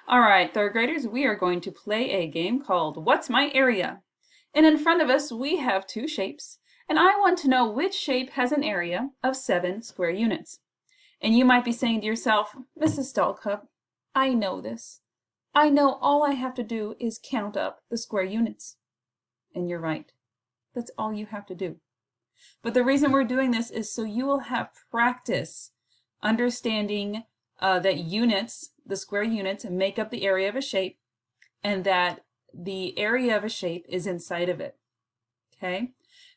All right, third graders, we are going to play a game called What's My Area? And in front of us, we have two shapes, and I want to know which shape has an area of 7 square units. And you might be saying to yourself, Mrs. Stallcup, I know this. I know all I have to do is count up the square units. And you're right. That's all you have to do. But the reason we're doing this is so you will have practice understanding that units, the square units, make up the area of a shape, and that the area of a shape is inside of it. Okay?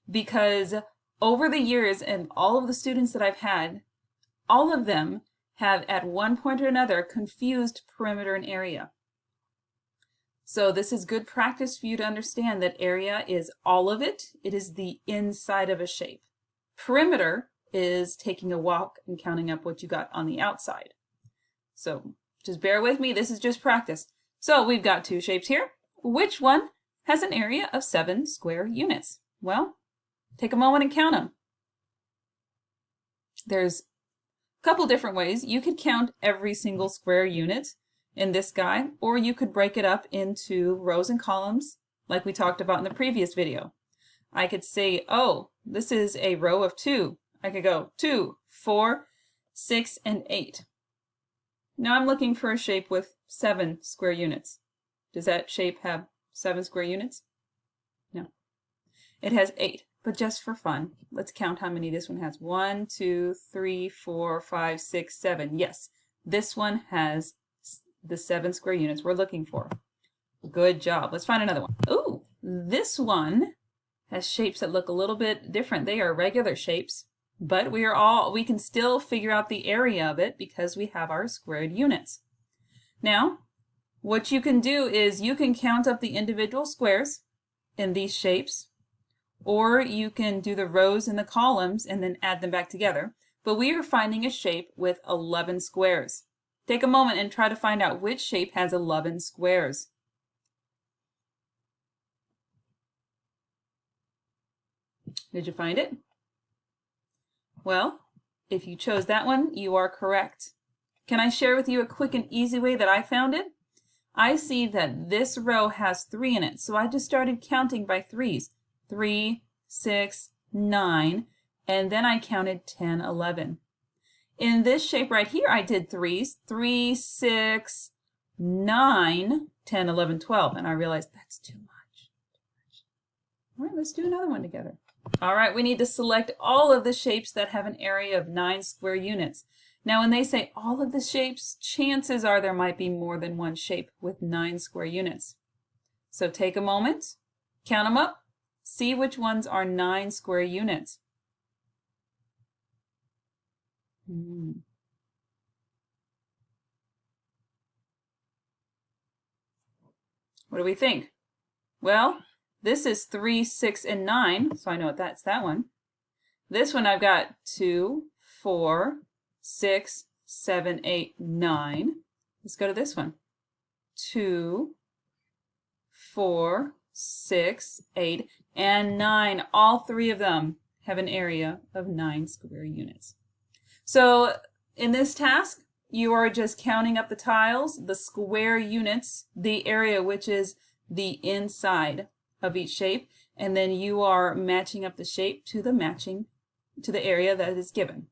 Because over the years, and all of the students that I've had, all of them have at one point or another confused perimeter and area. So this is good practice for you to understand that area is all of it. It is the inside of a shape. Perimeter is taking a walk and counting up what you got on the outside. So just bear with me. This is just practice. So we've got two shapes here. Which one has an area of 7 square units? Well, take a moment and count them. There's a couple different ways. You could count every single square unit in this guy, or you could break it up into rows and columns like we talked about in the previous video. I could say, oh, this is a row of 2. I could go 2, 4, 6, and 8. Now I'm looking for a shape with 7 square units. Does that shape have 7 square units? No. It has 8, but just for fun, let's count how many this one has. 1, 2, 3, 4, 5, 6, 7. Yes, this one has the 7 square units we're looking for. Good job. Let's find another one. Ooh, this one has shapes that look a little bit different. They are regular shapes, but we can still figure out the area of it because we have our squared units. Now, what you can do is you can count up the individual squares in these shapes, or you can do the rows and the columns and then add them back together. But we are finding a shape with 11 squares. Take a moment and try to find out which shape has 11 squares. Did you find it? Well, if you chose that one, you are correct. Can I share with you a quick and easy way that I found it? I see that this row has 3 in it, so I just started counting by 3s. 3, 6, 9, and then I counted 10, 11. In this shape right here, I did 3s. 3, 6, 9, 10, 11, 12, and I realized that's too much. All right, let's do another one together. All right, we need to select all of the shapes that have an area of 9 square units. Now, when they say all of the shapes, chances are there might be more than one shape with 9 square units. So take a moment, count them up, see which ones are 9 square units. What do we think? Well, this is 3, 6, and 9, so I know that's that one. This one I've got 2, 4, 6, 7, 8, 9. Let's go to this one. 2, 4, 6, 8, and 9. All 3 of them have an area of 9 square units. So in this task, you are just counting up the tiles, the square units, the area which is the inside of each shape, and then you are matching up the shape to the area that is given.